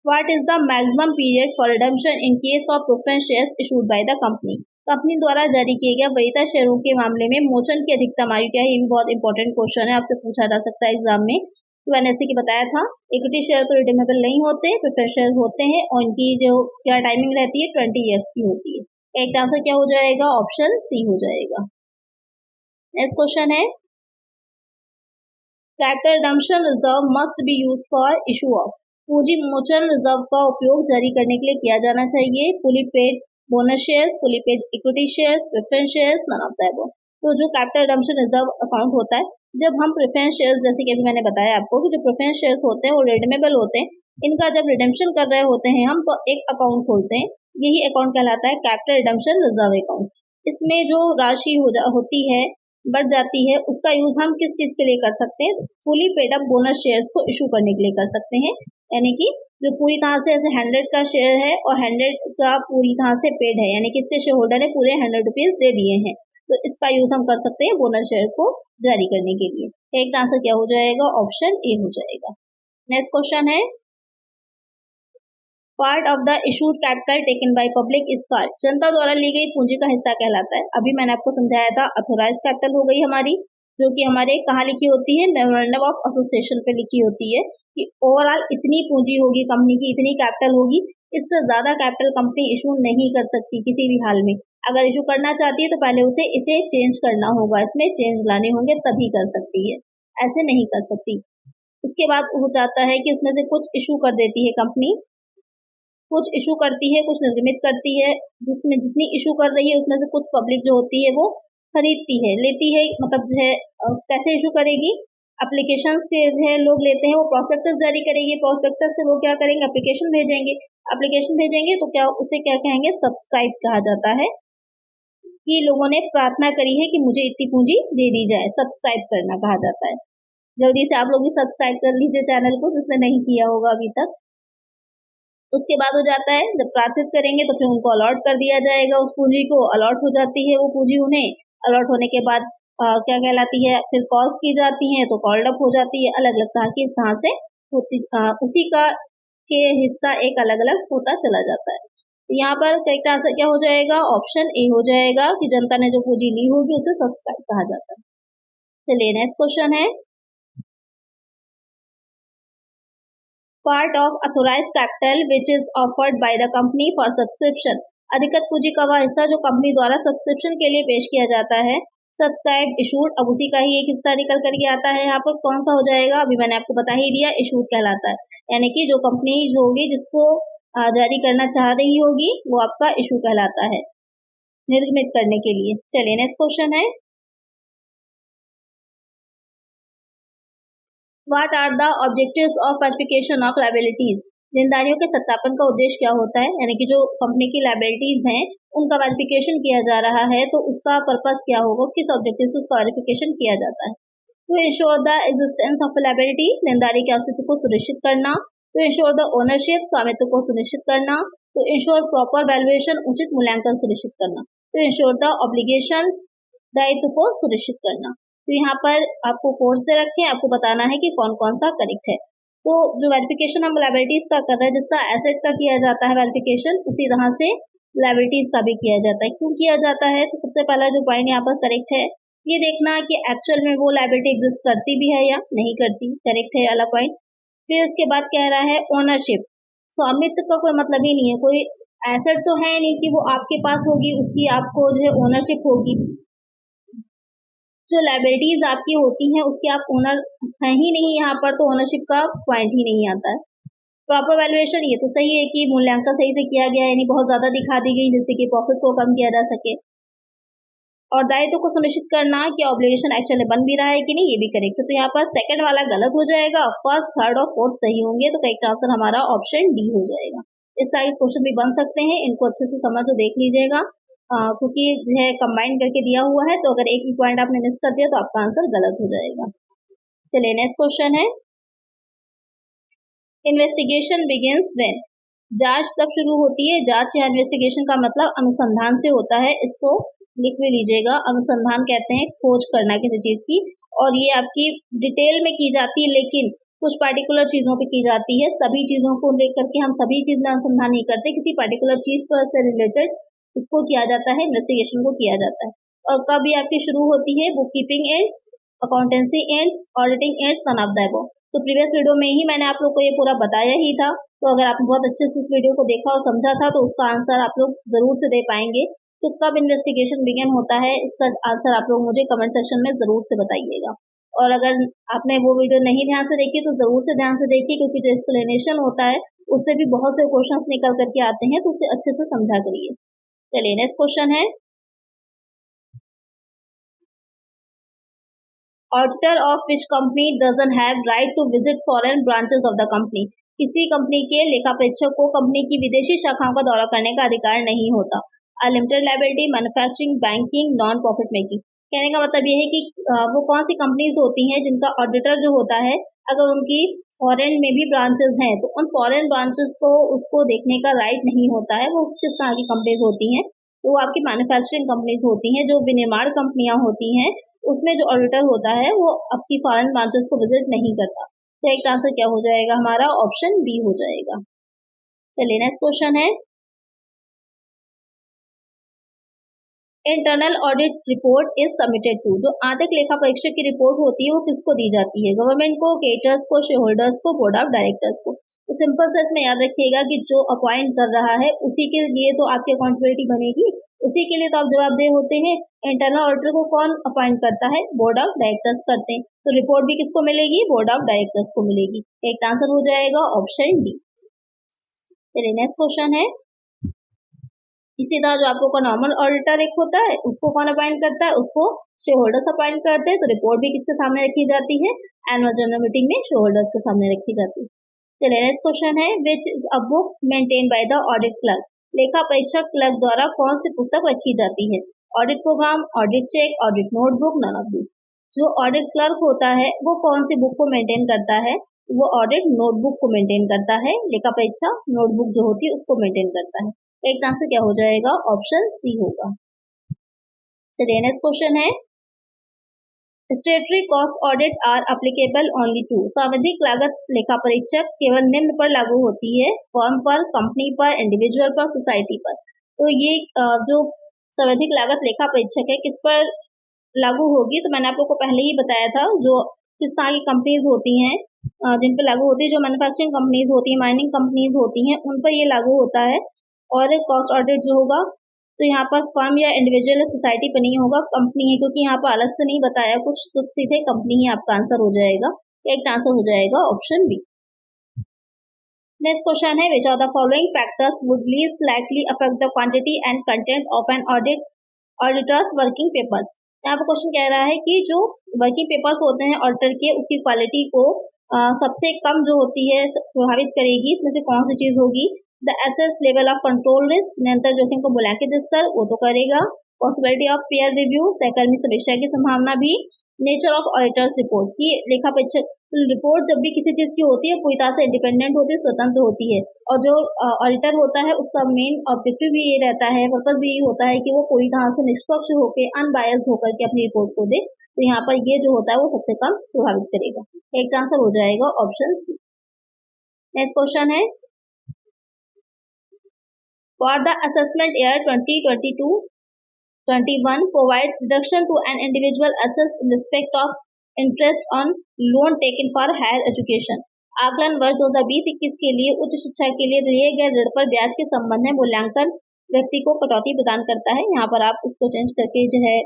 what is the maximum period for redemption in case of preference shares issued by the company. Company द्वारा जारी किए गए वरीयता शेयरों के मामले में मोचन की अधिकतम आयु क्या है। ये बहुत इंपॉर्टेंट क्वेश्चन है, आपसे पूछा जा सकता है एग्जाम में। तो मैंने ऐसे की बताया था, इक्विटी शेयर तो रिडीमेबल नहीं होते, प्रेफरेंस शेयर होते हैं और इनकी जो क्या टाइमिंग रहती है 20 ईयर्स की होती है। एक आंसर क्या हो जाएगा, ऑप्शन सी हो जाएगा। नेक्स्ट क्वेश्चन है, capital redemption reserve must be use for issue of. पूंजी मोचन रिजर्व का उपयोग जारी करने के लिए किया जाना चाहिए। Fully paid bonus shares, fully paid equity shares, preference shares, none of the above. तो जो कैपिटल रिडम्पशन रिजर्व अकाउंट होता है, जब हम प्रेफरेंस शेयर्स, जैसे कि अभी मैंने बताया आपको कि जो प्रेफरेंस शेयर्स होते हैं वो रिडीमेबल होते हैं, इनका जब रिडेम्पशन कर रहे होते हैं हम, तो एक अकाउंट खोलते हैं। यही अकाउंट कहलाता है कैपिटल रिडम्पशन रिजर्व अकाउंट। इसमें जो राशि होती है, बच जाती है, उसका यूज हम किस चीज के लिए कर सकते हैं, fully paid up bonus shares को इशू करने के लिए कर सकते हैं। यानी कि जो पूरी तरह से ऐसे 100 का शेयर है और 100 का पूरी तरह से पेड है, यानी कि इसके शेयर होल्डर ने पूरे 100 रुपीज दे दिए हैं, तो इसका यूज हम कर सकते हैं बोनस शेयर को जारी करने के लिए। एक आंसर क्या हो जाएगा, ऑप्शन ए हो जाएगा। नेक्स्ट क्वेश्चन है, part of the issued capital taken by public is called. जनता द्वारा ली गई पूंजी का हिस्सा कहलाता है। अभी मैंने आपको समझाया था, अथोराइज कैपिटल हो गई हमारी, जो कि हमारे कहाँ लिखी होती है, मेमोरेंडम ऑफ एसोसिएशन पे लिखी होती है कि ओवरऑल इतनी पूंजी होगी कंपनी की, इतनी कैपिटल होगी, इससे ज्यादा कैपिटल कंपनी इशू नहीं कर सकती किसी भी हाल में। अगर इशू करना चाहती है तो पहले उसे इसे चेंज करना होगा, इसमें चेंज लाने होंगे तभी कर सकती है, ऐसे नहीं कर सकती। उसके बाद हो जाता है कि उसमें से कुछ इशू कर देती है कंपनी, कुछ इशू करती है, कुछ निर्गमित करती है। जिसमें जितनी इशू कर रही है उसमें से कुछ पब्लिक जो होती है वो खरीदती है, लेती है, मतलब जो है कैसे इशू करेगी, एप्लीकेशन से जो है लोग लेते हैं, वो प्रोस्पेक्टस जारी करेगी, प्रोस्पेक्टस से वो क्या करेंगे, एप्लीकेशन भेजेंगे, एप्लीकेशन भेजेंगे तो क्या उसे क्या कहेंगे, सब्सक्राइब कहा जाता है, कि लोगों ने प्रार्थना करी है कि मुझे इतनी पूंजी दे दी जाए, सब्सक्राइब करना कहा जाता है। जल्दी से आप लोग भी सब्सक्राइब कर लीजिए चैनल को, जिसने नहीं किया होगा अभी तक। उसके बाद हो जाता है, जब प्रार्थित करेंगे तो फिर उनको अलॉट कर दिया जाएगा, उस पूंजी को अलॉट हो जाती है वो पूंजी उन्हें। अलॉट होने के बाद क्या कहलाती है, फिर कॉल्स की जाती हैं तो कॉल्ड अप हो जाती है, अलग अलग तरह की इस तरह से होती, उसी का के हिस्सा एक अलग अलग होता चला जाता है। तो यहाँ पर करेक्ट आंसर क्या हो जाएगा, ऑप्शन ए हो जाएगा कि जनता ने जो पूंजी ली होगी उसे सब्सक्राइब कहा जाता है। चलिए नेक्स्ट क्वेश्चन है, part of authorised capital which is offered by the company for subscription. अधिकत पूंजी का वह हिस्सा जो कंपनी द्वारा सब्सक्रिप्शन के लिए पेश किया जाता है। सब्सक्राइब इशूड, अब उसी का ही एक हिस्सा निकल करके आता है। यहाँ पर कौन सा हो जाएगा, अभी मैंने आपको बता ही दिया, इशूड कहलाता है। यानी कि जो कंपनी जो होगी जिसको जारी करना चाह रही होगी वो आपका इशू कहलाता है, निर्गमित करने के लिए। चलिए नेक्स्ट क्वेश्चन है, What are the objectives of verification of liabilities? देनदारियों के सत्यापन का उद्देश्य क्या होता है, यानी कि जो कंपनी की लाइबिलिटीज हैं उनका वेरिफिकेशन किया जा रहा है, तो उसका पर्पस क्या होगा, किस ऑब्जेक्टिव से उसका वेरिफिकेशन किया जाता है। To ensure the existence of liability, देनदारी के अस्तित्व को सुनिश्चित करना। टू इंश्योर द ओनरशिप, स्वामित्व को सुनिश्चित करना। टू इंश्योर प्रॉपर वैल्यूएशन, उचित मूल्यांकन सुनिश्चित करना। टू इंश्योर द ऑब्लिगेशन, दायित्व को सुनिश्चित करना। तो यहाँ पर आपको कोर्स दे रखे हैं, आपको बताना है कि कौन कौन सा करेक्ट है। तो जो वेरिफिकेशन हम लायबिलिटीज का कर रहे हैं, जिसका एसेट का किया जाता है वेरिफिकेशन, उसी तरह से लायबिलिटीज का भी किया जाता है। क्यों किया जाता है, तो सबसे पहला जो पॉइंट यहाँ पर करेक्ट है, ये देखना कि एक्चुअल में वो लायबिलिटी एग्जिस्ट करती भी है या नहीं करती, करेक्ट है वाला पॉइंट। फिर उसके बाद कह रहा है ओनरशिप, स्वामित्व का कोई मतलब ही नहीं है, कोई एसेट तो है नहीं कि वो आपके पास होगी, उसकी आपको जो है ओनरशिप होगी। जो लाइबिलिटीज आपकी होती हैं उसके आप ओनर हैं ही नहीं यहाँ पर, तो ओनरशिप का पॉइंट ही नहीं आता है। प्रॉपर वैल्यूएशन, ये तो सही है कि मूल्यांकन सही से किया गया, यानी बहुत ज्यादा दिखा दी गई जिससे कि प्रॉफिट को कम किया जा सके। और दायित्व को सुनिश्चित करना कि ऑब्लिगेशन एक्चुअली बन भी रहा है कि नहीं, ये भी करेक्ट है। तो यहाँ पर सेकंड वाला गलत हो जाएगा, फर्स्ट, थर्ड और फोर्थ सही होंगे, तो करेक्ट आंसर हमारा ऑप्शन डी हो जाएगा। इस तरह के क्वेश्चन भी बन सकते हैं, इनको अच्छे से समझ तो देख लीजिएगा, क्योंकि जो है कंबाइन करके दिया हुआ है, तो अगर एक भी पॉइंट आपने मिस कर दिया तो आपका आंसर गलत हो जाएगा। चलिए नेक्स्ट क्वेश्चन है, इन्वेस्टिगेशन बिगिंस व्हेन। जांच तब शुरू होती है, जांच या इन्वेस्टिगेशन का मतलब अनुसंधान से होता है, इसको लिख भी लीजिएगा। अनुसंधान कहते हैं खोज करना किसी चीज की, और ये आपकी डिटेल में की जाती है, लेकिन कुछ पार्टिकुलर चीज़ों पे की जाती है। सभी चीज़ों को लेकर के हम सभी चीज़ में अनुसंधान नहीं करते, किसी पार्टिकुलर चीज़ पर से रिलेटेड इसको किया जाता है, इन्वेस्टिगेशन को किया जाता है। और कब ये आपकी शुरू होती है? Bookkeeping ends, accountancy ends, auditing ends, none of the above. तो प्रीवियस वीडियो में ही मैंने आप लोग को ये पूरा बताया ही था। तो अगर आपने बहुत अच्छे से इस वीडियो को देखा और समझा था तो उसका आंसर आप लोग जरूर से दे पाएंगे। तो कब इन्वेस्टिगेशन बिगिन होता है, इसका आंसर आप लोग मुझे कमेंट सेक्शन में जरूर से बताइएगा। और अगर आपने वो वीडियो नहीं ध्यान से देखी तो जरूर से ध्यान से देखिए, क्योंकि जो एक्सप्लेनेशन होता है उससे भी बहुत से क्वेश्चंस निकल करके आते हैं, तो उसे अच्छे से समझा करिए। चलिए नेक्स्ट क्वेश्चन है, auditor of which company doesn't have right to visit foreign branches of the company. किसी कंपनी के लेखा परीक्षक को कंपनी की विदेशी शाखाओं का दौरा करने का अधिकार नहीं होता। Limited liability, manufacturing, banking, non profit making. कहने का मतलब ये है कि वो कौन सी कंपनीज होती हैं जिनका ऑडिटर जो होता है, अगर उनकी फॉरेन में भी ब्रांचेस हैं तो उन फॉरेन ब्रांचेस को उसको देखने का राइट नहीं होता है। वो किस तरह की कंपनीज होती हैं? तो वो आपकी मैन्युफैक्चरिंग कंपनीज होती हैं, जो विनिर्माण कंपनियां होती हैं, उसमें जो ऑडिटर होता है वो आपकी फॉरेन ब्रांचेस को विजिट नहीं करता। तो एक आंसर क्या हो जाएगा हमारा? ऑप्शन बी हो जाएगा। चलिए नेक्स्ट क्वेश्चन है, internal audit report is submitted to. जो आंतरिक लेखा परीक्षक की रिपोर्ट होती है वो किसको दी जाती है? गवर्नमेंट को, क्रेडिटर्स को, शेयर होल्डर्स को, बोर्ड ऑफ डायरेक्टर्स को। तो सिंपल से इसमें याद रखिएगा कि जो अपॉइंट कर रहा है उसी के लिए तो आपकी अकाउंटेबिलिटी बनेगी, उसी के लिए तो आप जवाबदेह होते हैं। इंटरनल ऑडिटर को कौन अपॉइंट करता है? बोर्ड ऑफ डायरेक्टर्स करते हैं। तो रिपोर्ट भी किसको मिलेगी? बोर्ड ऑफ डायरेक्टर्स को मिलेगी। एक आंसर हो जाएगा ऑप्शन डी। चलिए नेक्स्ट क्वेश्चन है, इसी तरह जो आपको नॉर्मल ऑडिटर एक होता है उसको कौन अपॉइंट करता है? उसको शेयर होल्डर्स अपॉइंट करते हैं। तो रिपोर्ट भी किसके सामने रखी जाती है? एनुअल जनरल मीटिंग में शेयर होल्डर्स के सामने रखी जाती है। चलिए नेक्स्ट क्वेश्चन है, which is a book maintain by the audit clerk. लेखा परीक्षक क्लर्क द्वारा कौन सी पुस्तक रखी जाती है? Audit programme, audit check, audit notebook, none of this. जो ऑडिट क्लर्क होता है वो कौन सी बुक को मेंटेन करता है? वो ऑडिट नोटबुक को मेंटेन करता है। लेखा परीक्षा नोटबुक जो होती है उसको मेंटेन करता है। एक आंसर क्या हो जाएगा? ऑप्शन सी होगा। चलिए नेक्स्ट क्वेश्चन है, statutory cost audit are applicable only to. सांविधिक लागत लेखा परीक्षक केवल निम्न पर लागू होती है, फर्म पर, कंपनी पर, इंडिविजुअल पर, सोसाइटी पर। तो ये जो सांविधिक लागत लेखा परीक्षक है किस पर लागू होगी? तो मैंने आप लोग को पहले ही बताया था, जो किस तरह की कंपनीज होती हैं जिन पर लागू होती है, जो मैन्युफैक्चरिंग कंपनीज होती है, माइनिंग कंपनीज होती हैं, उन पर ये लागू होता है। और कॉस्ट ऑडिट जो होगा तो यहाँ पर फर्म या इंडिविजुअल या सोसाइटी पर नहीं होगा, कंपनी है, क्योंकि यहाँ पर अलग से नहीं बताया कुछ, तो सीधे कंपनी ही आपका आंसर हो जाएगा। एक आंसर हो जाएगा ऑप्शन बी। नेक्स्ट क्वेश्चन है, which are the following factors would least likely affect the quantity and content of an auditors working papers. यहाँ पर क्वेश्चन कह रहा है कि जो वर्किंग पेपर्स होते हैं ऑडिटर के, उसकी क्वालिटी को सबसे कम जो होती है प्रभावित करेगी, इसमें से कौन सी चीज होगी? The assess level of control risk, निरंतर जोखिम को बुलाके स्तर, वो तो करेगा। पॉसिबिलिटी ऑफ पीयर रिव्यू, सहकर्मी समीक्षा की संभावना भी। नेचर ऑफ ऑडिटर्स रिपोर्ट की लेखा परीक्षक रिपोर्ट जब भी किसी चीज की होती है पूरी तरह से इंडिपेंडेंट होती है, स्वतंत्र होती है। और जो ऑडिटर होता है उसका मेन ऑब्जेक्टिव भी ये रहता है, पर्पज भी ये होता है कि वो पूरी तरह से निष्पक्ष होकर, अनबायस्ड होकर के अपनी रिपोर्ट को दे। तो यहाँ पर ये जो होता है वो सबसे कम प्रभावित करेगा। एक आंसर हो जाएगा ऑप्शन सी। नेक्स्ट क्वेश्चन है, for the assessment year 2022-21 provides deduction to an individual assessed in respect of interest on loan taken for higher education। आकलन वर्ष 2020-21 के लिए उच्च शिक्षा के लिए दिए गए ऋण पर ब्याज के संबंध में मूल्यांकन व्यक्ति को कटौती प्रदान करता है। यहाँ पर आप इसको चेंज करके जो है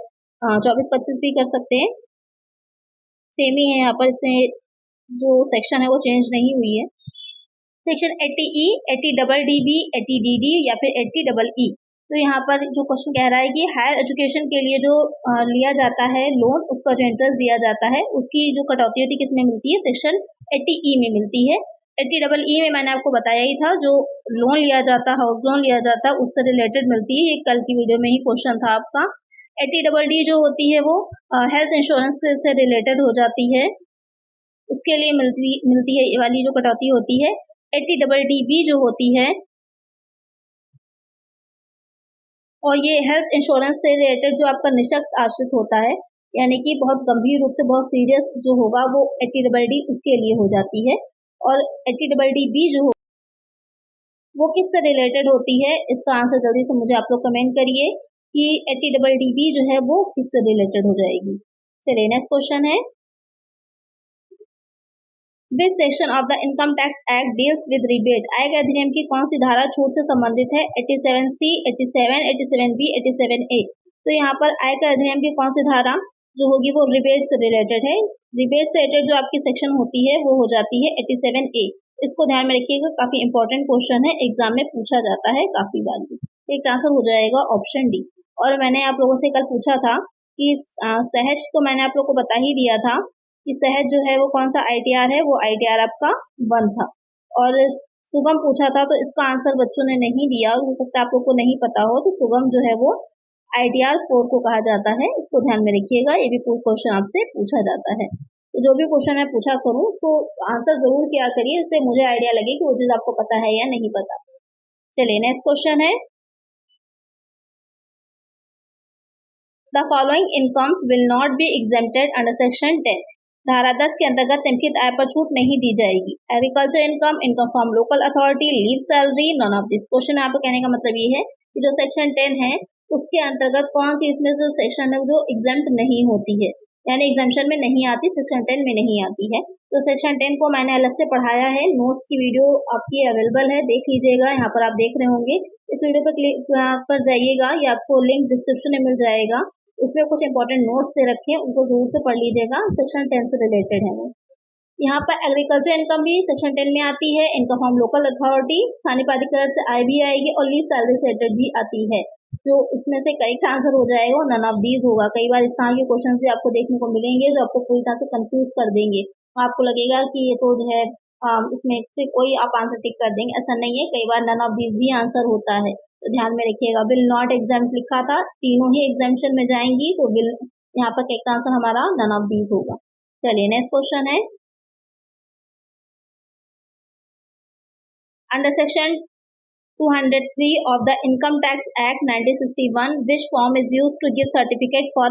24-25 भी कर सकते हैं, सेम ही है। यहाँ पर इसमें जो सेक्शन है वो चेंज नहीं हुई है। सेक्शन 80E, 80DD, 80DD या फिर 80EE। तो यहाँ पर जो क्वेश्चन कह रहा है कि हायर एजुकेशन के लिए जो लिया जाता है लोन, उसका जो इंटरेस्ट दिया जाता है उसकी जो कटौती होती है किसमें मिलती है? सेक्शन 80E में मिलती है। 80EE में मैंने आपको बताया ही था, जो लोन लिया जाता है, हाउस लोन लिया जाता है, उससे रिलेटेड मिलती है। ये कल की वीडियो में ही क्वेश्चन था आपका। 80DD जो होती है वो हेल्थ इंश्योरेंस से रिलेटेड हो जाती है, उसके लिए मिलती है ये वाली जो कटौती होती है। 80DD जो होती है और ये हेल्थ इंश्योरेंस से रिलेटेड जो आपका निःशक्त आश्रित होता है, यानी कि बहुत गंभीर रूप से, बहुत सीरियस जो होगा वो AT उसके लिए हो जाती है। और AT जो वो किससे रिलेटेड होती है, इसका आंसर जल्दी से मुझे आप लोग कमेंट करिए कि AT जो है वो किससे रिलेटेड हो जाएगी। चलिए नेक्स्ट क्वेश्चन है, which section of the income tax act deals with rebate. आय के अधिनियम की कौन सी धारा छूट से संबंधित है? 87C, 87, 87B, 87A। तो यहाँ पर आय के अधिनियम की कौन सी धारा जो होगी वो रिबेट से रिलेटेड है। रिबेट से रिलेटेड जो आपकी सेक्शन होती है वो हो जाती है 87A। इसको ध्यान में रखिएगा, काफी इंपॉर्टेंट क्वेश्चन है, एग्जाम में पूछा जाता है काफी बार। एक आंसर हो जाएगा ऑप्शन डी। और मैंने आप लोगों से कल पूछा था कि सहज तो मैंने आप लोग को बता ही दिया था कि सहज जो है वो कौन सा ITR है, वो ITR आपका 1 था। और सुगम पूछा था तो इसका आंसर बच्चों ने नहीं दिया, हो सकता है आप लोग को नहीं पता हो। तो सुगम जो है वो ITR 4 को कहा जाता है, इसको ध्यान में रखिएगा, ये भी क्वेश्चन आपसे पूछा जाता है। तो जो भी क्वेश्चन मैं पूछा करूँ उसको आंसर जरूर किया करिए, इससे मुझे आइडिया लगे कि वो चीज आपको पता है या नहीं पता। चलिए नेक्स्ट क्वेश्चन है, the following incomes will not be exempted under section 10। धारा 10 के अंतर्गत निम्नलिखित आय पर छूट नहीं दी जाएगी। Agriculture income, income from local authority, leave salary, none of this. Question आपको कहने का मतलब ये है कि जो सेक्शन 10 है उसके अंतर्गत कौन सी इसमें से सेक्शन है जो एग्जेम्प्ट नहीं होती है, यानी एग्जाम्पशन में नहीं आती, सेक्शन 10 में नहीं आती है। तो सेक्शन 10 को मैंने अलग से पढ़ाया है, नोट्स की वीडियो आपकी अवेलेबल है, देख लीजिएगा। यहाँ पर आप देख रहे होंगे, इस वीडियो पर क्लिक पर जाइएगा या आपको लिंक डिस्क्रिप्शन में मिल जाएगा, उसमें कुछ इंपॉर्टेंट नोट्स दे रखे हैं, उनको जरूर से पढ़ लीजिएगा, सेक्शन 10 से रिलेटेड है वो। यहाँ पर एग्रीकल्चर इनकम भी सेक्शन 10 में आती है, इनकम फ्रॉम लोकल अथॉरिटी, स्थानीय प्राधिकरण से आय भी आएगी, और लीज सैलरी से रिलेटेड भी आती है। जो इसमें से करेक्ट आंसर हो जाएगा नन ऑफ दीज होगा। कई बार इस तरह के क्वेश्चन भी आपको देखने को मिलेंगे जो आपको पूरी तरह से कंफ्यूज कर देंगे, आपको लगेगा कि ये तो जो है इसमें से कोई आप आंसर टिक कर देंगे, ऐसा नहीं है, कई बार नन ऑफ दीज भी आंसर होता है, तो ध्यान में रखिएगा। विल नॉट एग्जाम्प्ट लिखा था, तीनों ही एग्जाम्पशन में जाएंगी, तो विल यहाँ पर करेक्ट आंसर हमारा नन ऑफ दीज होगा। चलिए नेक्स्ट क्वेश्चन है, under section 203 of the Income Tax Act 1961, which form is used to give certificate for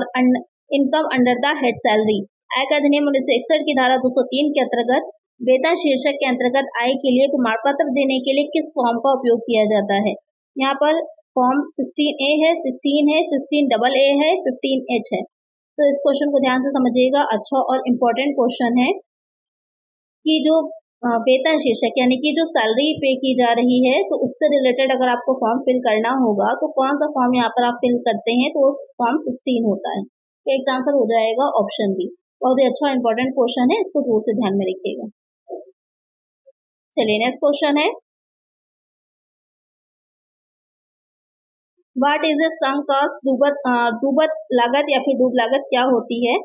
income under the head salary। आय का अधिनियम 1961 की धारा 203 के अंतर्गत वेतन शीर्षक के अंतर्गत आय के लिए प्रमाण पत्र देने के लिए किस फॉर्म का उपयोग किया जाता है? यहाँ पर फॉर्म 16A है, 16 है, 16AA है, 15H है। तो इस क्वेश्चन को ध्यान से समझिएगा, अच्छा और इम्पोर्टेंट क्वेश्चन है कि जो वेतन शीर्षक यानी कि जो सैलरी पे की जा रही है, तो उससे रिलेटेड अगर आपको फॉर्म फिल करना होगा तो कौन सा फॉर्म यहाँ पर आप फिल करते हैं, तो फॉर्म 16 होता है। तो एक आंसर हो जाएगा ऑप्शन बी। बहुत ही अच्छा इंपॉर्टेंट क्वेश्चन है, इसको जरूर से ध्यान में रखिएगा। चलिए नेक्स्ट क्वेश्चन है, what is a sunk cost? डूबत लागत या फिर डूब लागत क्या होती है?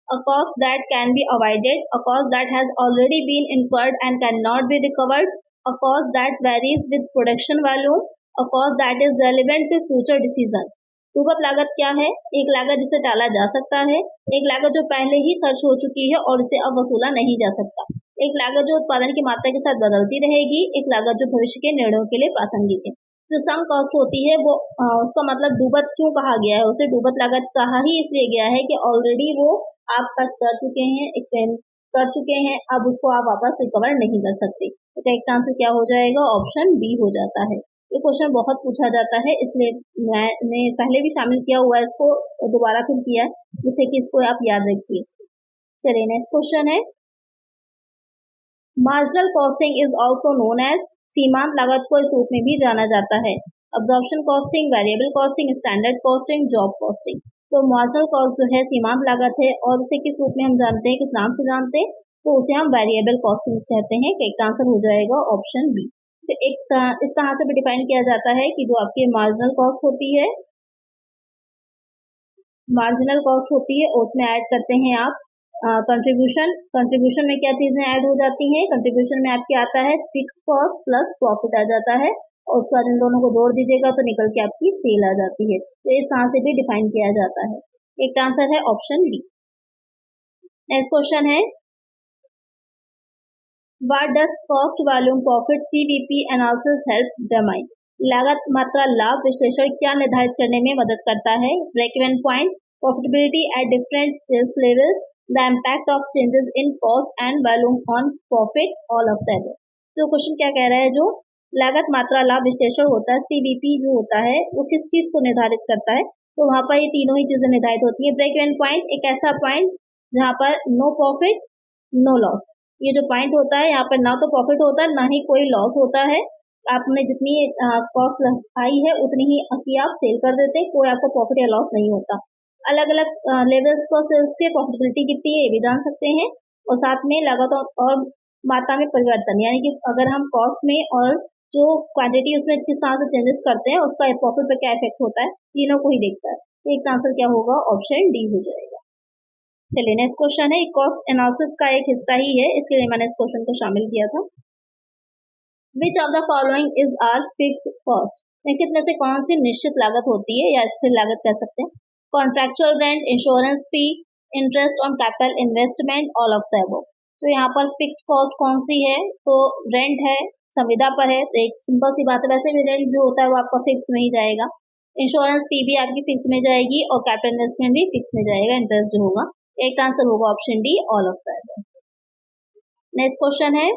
A cost that can be avoided, a cost that has already been incurred and cannot be recovered, a cost that varies with production value, a cost that is relevant to future decisions। डूबत लागत क्या है? एक लागत जिसे टाला जा सकता है, एक लागत जो पहले ही खर्च हो चुकी है और इसे अब वसूला नहीं जा सकता, एक लागत जो उत्पादन की मात्रा के साथ बदलती रहेगी, एक लागत जो भविष्य के निर्णयों के लिए प्रासंगिक है। जो संक कॉस्ट होती है वो उसका मतलब डूबत क्यों कहा गया है, उसे डूबत लागत कहा ही इसलिए गया है कि ऑलरेडी वो आप खर्च कर चुके हैं, एक्सपेंड कर चुके हैं, अब उसको आप वापस रिकवर नहीं कर सकते। तो करेक्ट आंसर क्या हो जाएगा? ऑप्शन बी हो जाता है। ये क्वेश्चन बहुत पूछा जाता है, इसलिए मैंने पहले भी शामिल किया हुआ है इसको, दोबारा फिर किया है जिससे कि इसको आप याद रखिए। चलिए नेक्स्ट क्वेश्चन है, marginal costing is also known as, सीमांत लागत को इस रूप में भी जाना जाता है, absorption costing, variable costing, standard costing, job costing. तो मार्जिनल कॉस्ट जो है सीमांत लागत है, और उसे किस रूप में हम जानते हैं, किस नाम से जानते हैं, तो उसे हम वेरिएबल कॉस्टिंग कहते हैं। करेक्ट आंसर हो जाएगा ऑप्शन बी। तो एक इस तरह से भी डिफाइन किया जाता है कि जो आपकी मार्जिनल कॉस्ट होती है, मार्जिनल कॉस्ट होती है, उसमें ऐड करते हैं आप कंट्रीब्यूशन। कंट्रीब्यूशन में क्या चीजें ऐड हो जाती हैं? कंट्रीब्यूशन में आपके आता है फिक्स कॉस्ट प्लस प्रॉफिट आ जाता है, और उसके बाद इन दोनों को जोड़ दीजिएगा तो निकल के आपकी सेल आ जाती है। तो इस तरह से भी डिफाइन किया जाता है। एक आंसर है ऑप्शन बी। नेक्स्ट क्वेश्चन है, what does cost volume profit CVP analysis help determine? लागत मात्रा लाभ विश्लेषण क्या निर्धारित करने में मदद करता है? Break even point, profitability at different sales levels, the impact of changes in cost and volume on profit, all of that. तो क्वेश्चन क्या कह रहा है, जो लागत मात्रा लाभ विश्लेषण होता है CVP जो होता है वो किस चीज को निर्धारित करता है, तो वहां पर ये तीनों ही चीजें निर्धारित होती है। ब्रेक इवन पॉइंट एक ऐसा पॉइंट जहां पर नो प्रॉफिट नो लॉस, ये जो पॉइंट होता है यहाँ पर ना तो प्रॉफिट होता है ना ही कोई लॉस होता है, आपने जितनी कॉस्ट आई है उतनी ही आप सेल कर देते हैं, कोई आपको प्रॉफिट या लॉस नहीं होता। अलग अलग लेवल्स पर सेल्स के प्रॉफिटेबिलिटी कितनी है ये भी जान सकते हैं, और साथ में लागत और मात्रा में परिवर्तन, यानी कि अगर हम कॉस्ट में और जो क्वांटिटी उसमें किस तरह से चेंजेस करते हैं उसका प्रॉफिट पर क्या इफेक्ट होता है, तीनों को ही देखता है। तो एक आंसर क्या होगा, ऑप्शन डी हो जाएगा। चलिए नेक्स्ट क्वेश्चन है, कॉस्ट एनालिसिस का एक हिस्सा ही है, इसके लिए मैंने इस क्वेश्चन को शामिल किया था। Which of the following is our fixed cost? निश्चित में से कौन सी निश्चित लागत होती है या स्थिर लागत कह सकते हैं। Contractual rent, insurance fee, interest on capital investment, all of the above. तो यहाँ पर फिक्स्ड कॉस्ट कौन सी है, तो रेंट है, संविदा पर है, तो एक सिंपल सी बात है, वैसे भी रेंट जो होता है वो आपका फिक्स में ही जाएगा, इंश्योरेंस फी भी आपकी फिक्स में जाएगी और कैपिटल इन्वेस्टमेंट भी फिक्स में जाएगा, इंटरेस्ट जो होगा। एक आंसर होगा option D, all of the above. Next question है,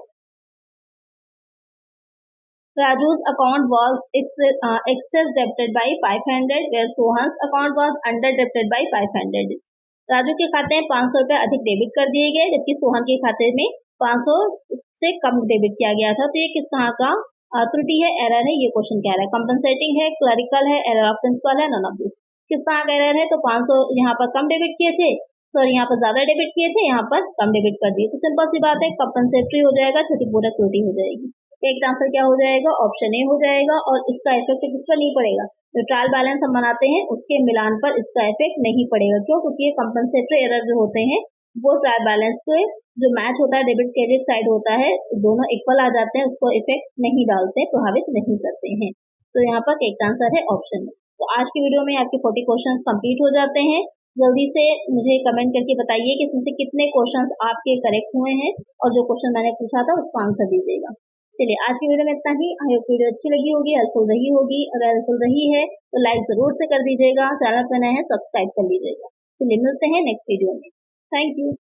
Raju's account was excess debted by 500, where Sohan's account was under debted by 500. Raju के खाते में 500 रुपए अधिक डेबिट कर दिए गए, जबकि सोहन के खाते में 500 से कम डेबिट किया गया था। तो ये किस तरह का त्रुटि है, एरर है, ये क्वेश्चन कह रहा है। कंपनसेटिंग है, क्लरिकल है, एरर ऑफ प्रिंसिपल है, नन ऑफ दिस। किस तरह का एरर है, तो 500 यहाँ पर कम डेबिट किए थे, सॉरी यहाँ पर ज्यादा डेबिट किए थे, यहाँ पर कम डेबिट कर दिए। तो सिंपल सी बात है, कंपनसेटरी हो जाएगा, क्षतिपूरक त्रुटि हो जाएगी। एक आंसर क्या हो जाएगा, ऑप्शन ए हो जाएगा। और इसका इफेक्ट किस पर नहीं पड़ेगा, जो ट्रायल बैलेंस हम बनाते हैं उसके मिलान पर इसका इफेक्ट नहीं पड़ेगा। क्यों, क्योंकि ये कंपनसेटरी एरर जो होते हैं वो ट्रायल बैलेंस के जो मैच होता है, डेबिट क्रेडिट साइड होता है, दोनों इक्वल आ जाते हैं, उसको इफेक्ट नहीं डालते, प्रभावित नहीं करते हैं। तो यहाँ पर एक आंसर है ऑप्शन ए। तो आज की वीडियो में आपके 40 क्वेश्चन कंप्लीट हो जाते हैं। जल्दी से मुझे कमेंट करके बताइए कि इसमें से कितने क्वेश्चंस आपके करेक्ट हुए हैं, और जो क्वेश्चन मैंने पूछा था उसका आंसर दीजिएगा। चलिए आज की वीडियो में इतना ही। आई होप वीडियो अच्छी लगी होगी, हेल्पफुल रही होगी। अगर हेल्पफुल रही है तो लाइक जरूर से कर दीजिएगा, चैनल पर नए हैं सब्सक्राइब कर लीजिएगा। चलिए मिलते हैं नेक्स्ट वीडियो में। Thank you.